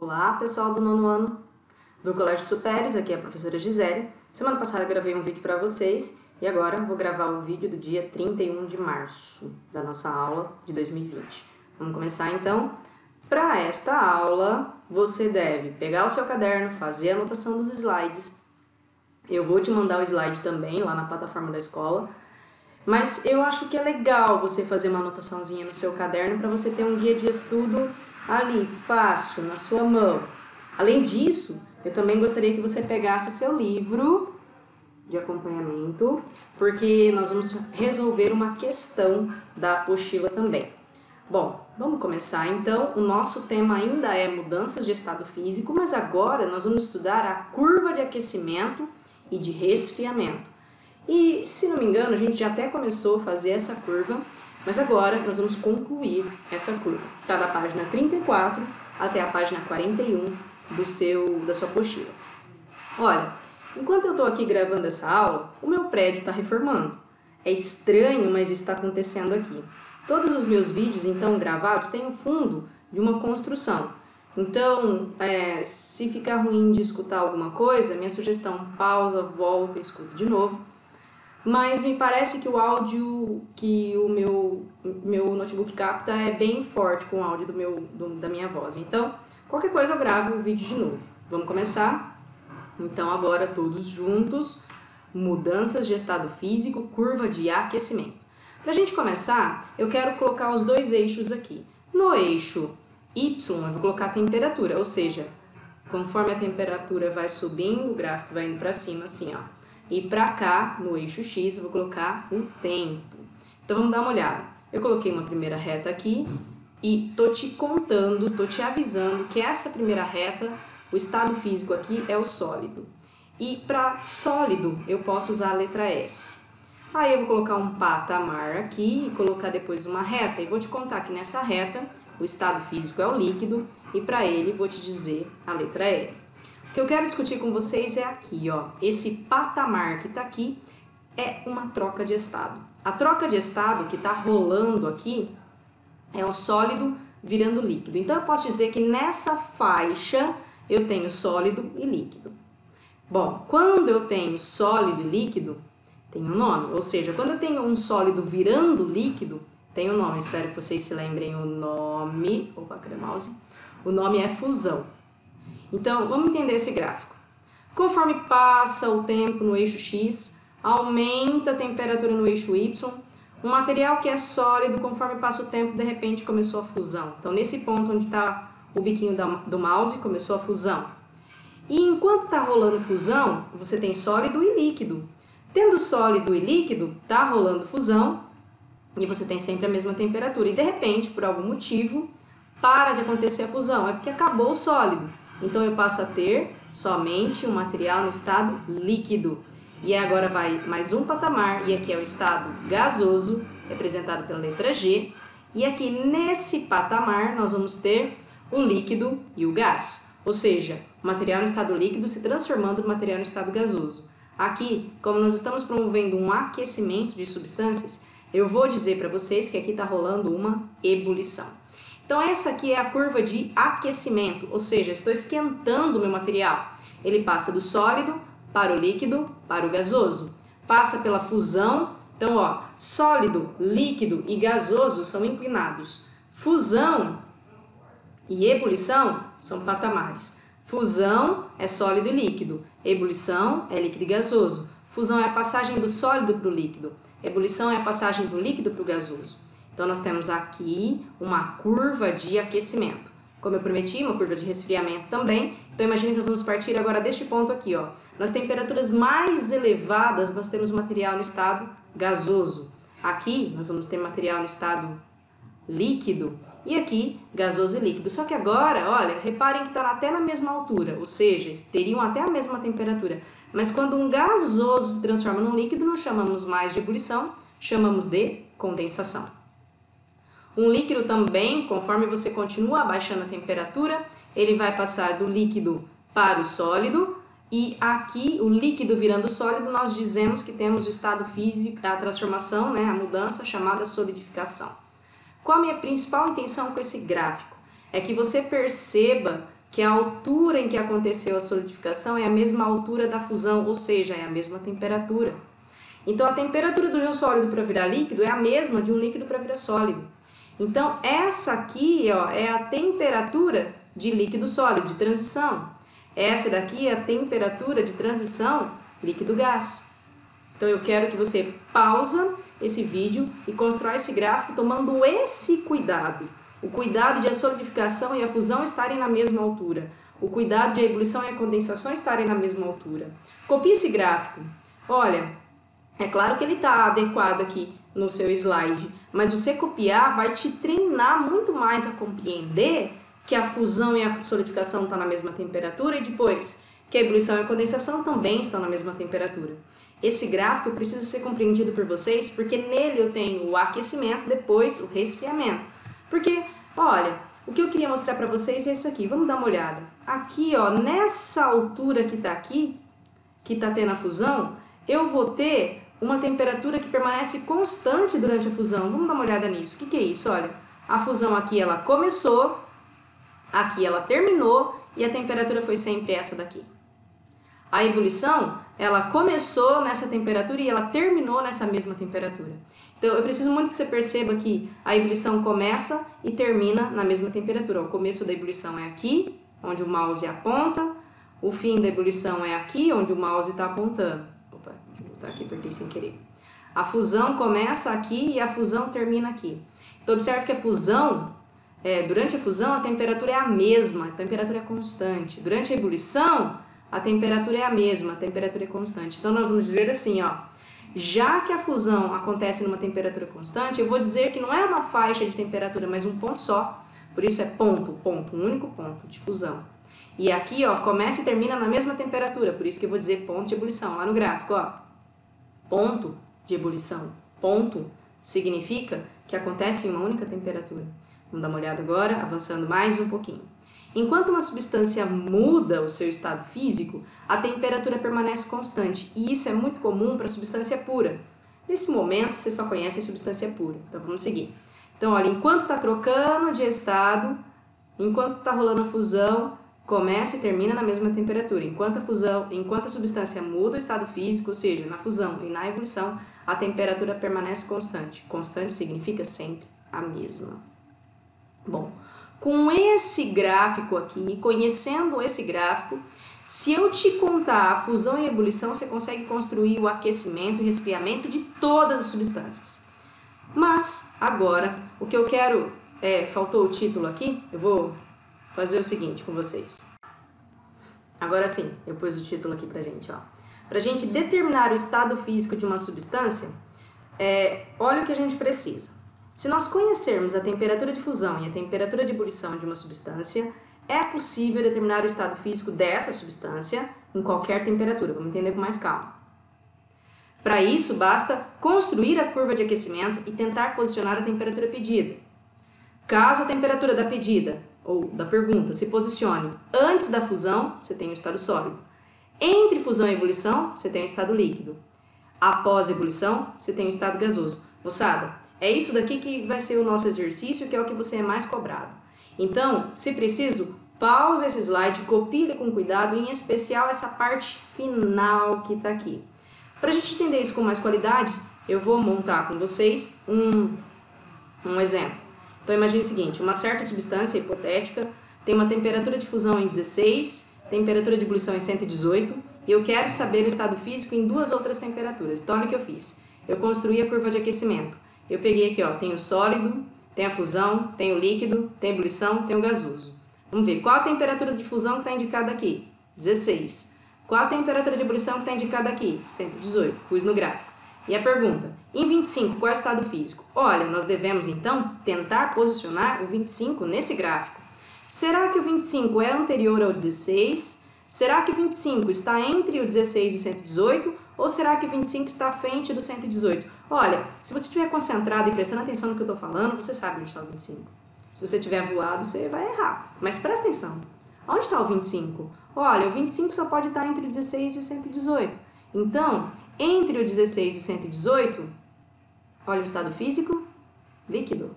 Olá, pessoal do nono ano do Colégio Supérios, aqui é a professora Gisele. Semana passada eu gravei um vídeo para vocês e agora vou gravar o vídeo do dia 31 de março da nossa aula de 2020. Vamos começar então? Para esta aula, você deve pegar o seu caderno, fazer a anotação dos slides. Eu vou te mandar o slide também lá na plataforma da escola, mas eu acho que é legal você fazer uma anotaçãozinha no seu caderno para você ter um guia de estudo ali, fácil, na sua mão. Além disso, eu também gostaria que você pegasse o seu livro de acompanhamento, porque nós vamos resolver uma questão da apostila também. Bom, vamos começar então. O nosso tema ainda é mudanças de estado físico, mas agora nós vamos estudar a curva de aquecimento e de resfriamento. E, se não me engano, a gente já até começou a fazer essa curva, mas agora nós vamos concluir essa curva. Está da página 34 até a página 41 da sua apostila. Olha, enquanto eu estou aqui gravando essa aula, o meu prédio está reformando. É estranho, mas isso está acontecendo aqui. Todos os meus vídeos, então, gravados, têm o fundo de uma construção. Então, se ficar ruim de escutar alguma coisa, minha sugestão, pausa, volta e escuta de novo. Mas me parece que o áudio que o meu notebook capta é bem forte com o áudio da minha voz. Então, qualquer coisa eu gravo o vídeo de novo. Vamos começar? Então, agora todos juntos, mudanças de estado físico, curva de aquecimento. Para a gente começar, eu quero colocar os dois eixos aqui. No eixo Y, eu vou colocar a temperatura, ou seja, conforme a temperatura vai subindo, o gráfico vai indo para cima, assim, ó. E para cá, no eixo X, eu vou colocar o tempo. Então, vamos dar uma olhada. Eu coloquei uma primeira reta aqui e tô te contando, tô te avisando que essa primeira reta, o estado físico aqui é o sólido. E para sólido, eu posso usar a letra S. Aí eu vou colocar um patamar aqui e colocar depois uma reta. E vou te contar que nessa reta, o estado físico é o líquido e para ele vou te dizer a letra L. O que eu quero discutir com vocês é aqui, ó. Esse patamar que está aqui é uma troca de estado. A troca de estado que está rolando aqui é o sólido virando líquido. Então, eu posso dizer que nessa faixa eu tenho sólido e líquido. Bom, quando eu tenho sólido e líquido, tem um nome. Ou seja, quando eu tenho um sólido virando líquido, tem um nome. Espero que vocês se lembrem o nome. Opa, cadê o mouse? O nome é fusão. Então, vamos entender esse gráfico. Conforme passa o tempo no eixo X, aumenta a temperatura no eixo Y. Um material que é sólido, conforme passa o tempo, de repente começou a fusão. Então, nesse ponto onde está o biquinho do mouse, começou a fusão. E enquanto está rolando fusão, você tem sólido e líquido. Tendo sólido e líquido, está rolando fusão e você tem sempre a mesma temperatura. E, de repente, por algum motivo, para de acontecer a fusão. É porque acabou o sólido. Então, eu passo a ter somente um material no estado líquido. E agora vai mais um patamar, e aqui é o estado gasoso, representado pela letra G. E aqui nesse patamar nós vamos ter o líquido e o gás. Ou seja, o material no estado líquido se transformando no material no estado gasoso. Aqui, como nós estamos promovendo um aquecimento de substâncias, eu vou dizer para vocês que aqui está rolando uma ebulição. Então, essa aqui é a curva de aquecimento, ou seja, estou esquentando o meu material. Ele passa do sólido para o líquido, para o gasoso. Passa pela fusão. Então, ó, sólido, líquido e gasoso são inclinados. Fusão e ebulição são patamares. Fusão é sólido e líquido. Ebulição é líquido e gasoso. Fusão é a passagem do sólido para o líquido. Ebulição é a passagem do líquido para o gasoso. Então, nós temos aqui uma curva de aquecimento. Como eu prometi, uma curva de resfriamento também. Então, imagine que nós vamos partir agora deste ponto aqui, ó. Nas temperaturas mais elevadas, nós temos material no estado gasoso. Aqui, nós vamos ter material no estado líquido. E aqui, gasoso e líquido. Só que agora, olha, reparem que está até na mesma altura. Ou seja, teriam até a mesma temperatura. Mas quando um gasoso se transforma num líquido, não chamamos mais de ebulição, chamamos de condensação. Um líquido também, conforme você continua abaixando a temperatura, ele vai passar do líquido para o sólido. E aqui, o líquido virando sólido, nós dizemos que temos o estado físico, a transformação, né, a mudança chamada solidificação. Qual a minha principal intenção com esse gráfico? É que você perceba que a altura em que aconteceu a solidificação é a mesma altura da fusão, ou seja, é a mesma temperatura. Então, a temperatura de um sólido para virar líquido é a mesma de um líquido para virar sólido. Então, essa aqui, ó, é a temperatura de líquido sólido, de transição. Essa daqui é a temperatura de transição líquido-gás. Então, eu quero que você pausa esse vídeo e constrói esse gráfico tomando esse cuidado. O cuidado de a solidificação e a fusão estarem na mesma altura. O cuidado de a ebulição e a condensação estarem na mesma altura. Copie esse gráfico. Olha, é claro que ele está adequado aqui no seu slide, mas você copiar vai te treinar muito mais a compreender que a fusão e a solidificação estão na mesma temperatura e depois que a ebulição e a condensação também estão na mesma temperatura. Esse gráfico precisa ser compreendido por vocês porque nele eu tenho o aquecimento, depois o resfriamento. Porque, olha, o que eu queria mostrar para vocês é isso aqui. Vamos dar uma olhada. Aqui, ó, nessa altura que está aqui, que está tendo a fusão, eu vou ter uma temperatura que permanece constante durante a fusão. Vamos dar uma olhada nisso. O que é isso? Olha, a fusão aqui ela começou, aqui ela terminou e a temperatura foi sempre essa daqui. A ebulição, ela começou nessa temperatura e ela terminou nessa mesma temperatura. Então, eu preciso muito que você perceba que a ebulição começa e termina na mesma temperatura. O começo da ebulição é aqui, onde o mouse aponta. O fim da ebulição é aqui, onde o mouse está apontando. Opa, deixa eu botar aqui, apertei sem querer. A fusão começa aqui e a fusão termina aqui. Então, observe que a fusão, durante a fusão, a temperatura é a mesma, a temperatura é constante. Durante a ebulição, a temperatura é a mesma, a temperatura é constante. Então, nós vamos dizer assim, ó, já que a fusão acontece numa temperatura constante, eu vou dizer que não é uma faixa de temperatura, mas um ponto só. Por isso é ponto, um único ponto de fusão. E aqui, ó, começa e termina na mesma temperatura, por isso que eu vou dizer ponto de ebulição, lá no gráfico, ó. Ponto de ebulição. Ponto significa que acontece em uma única temperatura. Vamos dar uma olhada agora, avançando mais um pouquinho. Enquanto uma substância muda o seu estado físico, a temperatura permanece constante, e isso é muito comum para a substância pura. Nesse momento, você só conhece a substância pura, então vamos seguir. Então, olha, enquanto está trocando de estado, enquanto está rolando a fusão, começa e termina na mesma temperatura. Enquanto a substância muda o estado físico, ou seja, na fusão e na ebulição, a temperatura permanece constante. Constante significa sempre a mesma. Bom, com esse gráfico aqui, conhecendo esse gráfico, se eu te contar a fusão e a ebulição, você consegue construir o aquecimento e resfriamento de todas as substâncias. Mas, agora, o que eu quero faltou o título aqui, eu vou fazer o seguinte com vocês. Agora sim, eu pus o título aqui pra gente, ó. Pra gente determinar o estado físico de uma substância, olha o que a gente precisa. Se nós conhecermos a temperatura de fusão e a temperatura de ebulição de uma substância, é possível determinar o estado físico dessa substância em qualquer temperatura. Vamos entender com mais calma. Para isso, basta construir a curva de aquecimento e tentar posicionar a temperatura pedida. Caso a temperatura da pedida, ou da pergunta, se posicione antes da fusão, você tem o estado sólido. Entre fusão e ebulição, você tem o estado líquido. Após a ebulição, você tem o estado gasoso. Moçada, é isso daqui que vai ser o nosso exercício, que é o que você é mais cobrado. Então, se preciso, pausa esse slide, copie com cuidado, em especial essa parte final que está aqui. Para a gente entender isso com mais qualidade, eu vou montar com vocês um exemplo. Então, imagine o seguinte, uma certa substância hipotética tem uma temperatura de fusão em 16, temperatura de ebulição em 118, e eu quero saber o estado físico em duas outras temperaturas. Então, olha o que eu fiz. Eu construí a curva de aquecimento. Eu peguei aqui, ó, tem o sólido, tem a fusão, tem o líquido, tem a ebulição, tem o gasoso. Vamos ver, qual a temperatura de fusão que está indicada aqui? 16. Qual a temperatura de ebulição que está indicada aqui? 118. Pus no gráfico. E a pergunta, em 25, qual é o estado físico? Olha, nós devemos, então, tentar posicionar o 25 nesse gráfico. Será que o 25 é anterior ao 16? Será que o 25 está entre o 16 e o 118? Ou será que o 25 está à frente do 118? Olha, se você estiver concentrado e prestando atenção no que eu estou falando, você sabe onde está o 25. Se você tiver voado, você vai errar. Mas presta atenção. Onde está o 25? Olha, o 25 só pode estar entre o 16 e o 118. Então, entre o 16 e o 118, olha o estado físico, líquido.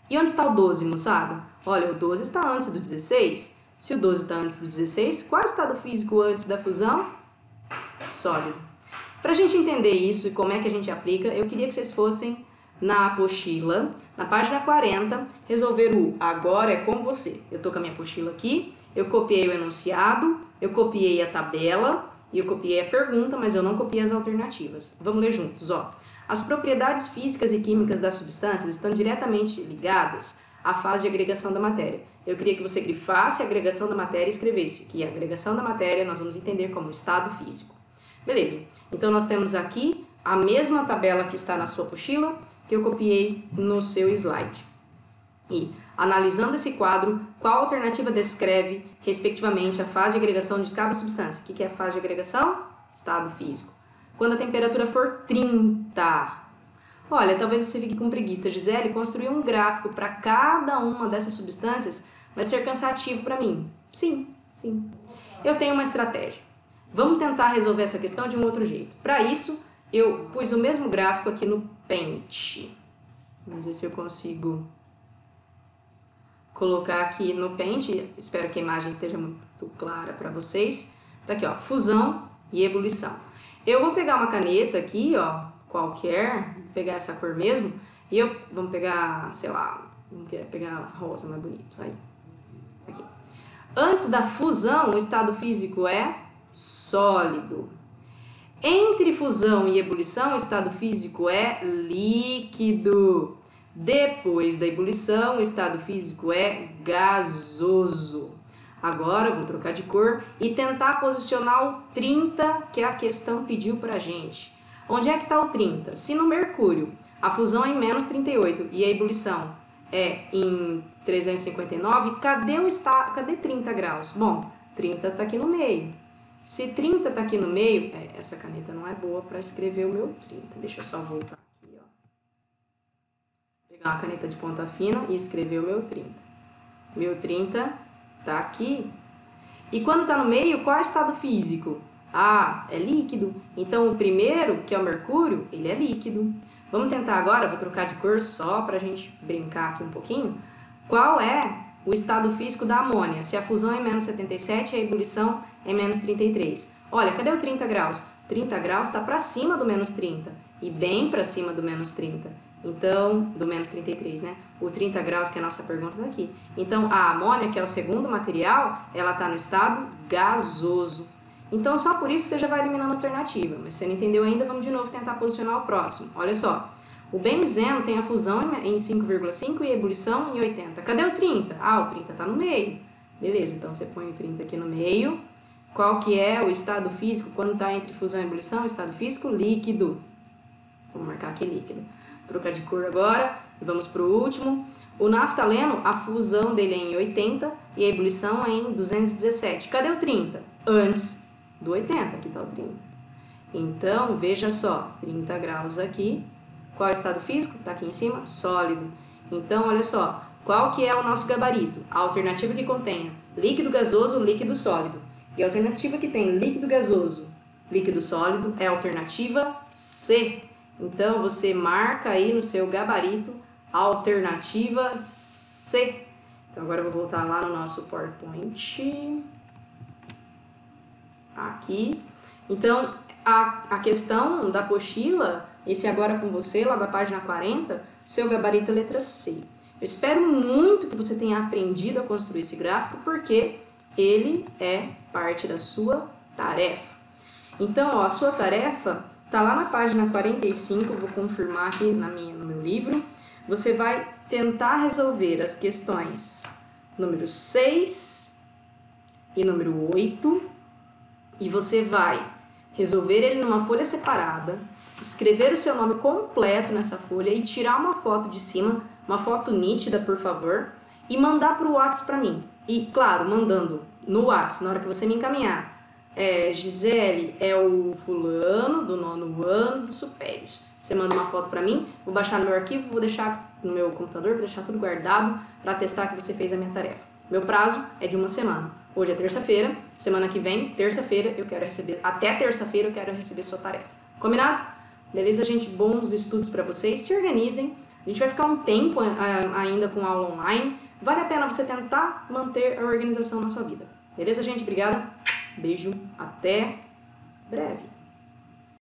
E onde está o 12, moçada? Olha, o 12 está antes do 16. Se o 12 está antes do 16, qual é o estado físico antes da fusão? Sólido. Para a gente entender isso e como é que a gente aplica, eu queria que vocês fossem na apostila, na página 40, resolver o agora é com você. Eu estou com a minha apostila aqui, eu copiei o enunciado, eu copiei a tabela e eu copiei a pergunta, mas eu não copiei as alternativas. Vamos ler juntos, ó. As propriedades físicas e químicas das substâncias estão diretamente ligadas à fase de agregação da matéria. Eu queria que você grifasse a agregação da matéria e escrevesse que a agregação da matéria nós vamos entender como estado físico. Beleza, então nós temos aqui a mesma tabela que está na sua apostila que eu copiei no seu slide. E, analisando esse quadro, qual alternativa descreve, respectivamente, a fase de agregação de cada substância? O que é a fase de agregação? Estado físico. Quando a temperatura for 30. Olha, talvez você fique com preguiça, Gisele, construir um gráfico para cada uma dessas substâncias vai ser cansativo para mim. Sim. Eu tenho uma estratégia. Vamos tentar resolver essa questão de um outro jeito. Para isso, eu pus o mesmo gráfico aqui no Paint. Vamos ver se eu consigo colocar aqui no Paint. Espero que a imagem esteja muito clara para vocês. Tá aqui, ó, fusão e ebulição. Eu vou pegar uma caneta aqui, ó, qualquer, vou pegar essa cor mesmo, e vamos pegar, sei lá, vamos pegar rosa, mais bonito, aí, aqui. Antes da fusão, o estado físico é sólido. Entre fusão e ebulição, o estado físico é líquido. Depois da ebulição, o estado físico é gasoso. Agora, vamos trocar de cor e tentar posicionar o 30 que a questão pediu pra gente. Onde é que está o 30? Se no mercúrio a fusão é em menos 38 e a ebulição é em 359, cadê 30 graus? Bom, 30 está aqui no meio. Se 30 está aqui no meio, essa caneta não é boa para escrever o meu 30. Deixa eu só voltar aqui, ó. Pegar uma caneta de ponta fina e escrever o meu 30. Meu 30 tá aqui. E quando tá no meio, qual é o estado físico? Ah, é líquido. Então, o primeiro, que é o mercúrio, ele é líquido. Vamos tentar agora, vou trocar de cor só pra gente brincar aqui um pouquinho. Qual é o estado físico da amônia? Se a fusão é menos 77, a ebulição é menos 33. Olha, cadê o 30 graus? 30 graus está para cima do menos 30 e bem para cima do menos 30. Então, do menos 33, né? O 30 graus, que é a nossa pergunta, tá aqui. Então, a amônia, que é o segundo material, ela está no estado gasoso. Então, só por isso você já vai eliminando a alternativa. Mas se você não entendeu ainda, vamos de novo tentar posicionar o próximo. Olha só. O benzeno tem a fusão em 5,5 e a ebulição em 80. Cadê o 30? Ah, o 30 está no meio. Beleza, então você põe o 30 aqui no meio. Qual que é o estado físico quando está entre fusão e ebulição? Estado físico líquido. Vou marcar aqui líquido. Trocar de cor agora e vamos para o último. O naftaleno, a fusão dele é em 80 e a ebulição é em 217. Cadê o 30? Antes do 80, aqui está o 30. Então, veja só, 30 graus aqui. Qual é o estado físico? Está aqui em cima, sólido. Então, olha só, qual que é o nosso gabarito? A alternativa que contém líquido gasoso, líquido sólido. E a alternativa que tem líquido gasoso, líquido sólido é a alternativa C. Então, você marca aí no seu gabarito a alternativa C. Então, agora eu vou voltar lá no nosso PowerPoint. Aqui. Então, a questão da apostila, esse agora com você, lá da página 40, o seu gabarito é letra C. Eu espero muito que você tenha aprendido a construir esse gráfico, porque ele é parte da sua tarefa. Então, ó, a sua tarefa está lá na página 45, eu vou confirmar aqui no meu livro. Você vai tentar resolver as questões número 6 e número 8, e você vai resolver ele numa folha separada, escrever o seu nome completo nessa folha e tirar uma foto de cima, uma foto nítida, por favor, e mandar para o WhatsApp para mim. E, claro, mandando no WhatsApp, na hora que você me encaminhar. Gisele é o fulano do 9º ano dos supérios. Você manda uma foto para mim, vou baixar no meu arquivo, vou deixar no meu computador, vou deixar tudo guardado para testar que você fez a minha tarefa. Meu prazo é de uma semana. Hoje é terça-feira, semana que vem, terça-feira, eu quero receber, até terça-feira eu quero receber sua tarefa. Combinado? Beleza, gente? Bons estudos para vocês, se organizem. A gente vai ficar um tempo ainda com aula online, vale a pena você tentar manter a organização na sua vida. Beleza, gente? Obrigada. Beijo. Até breve.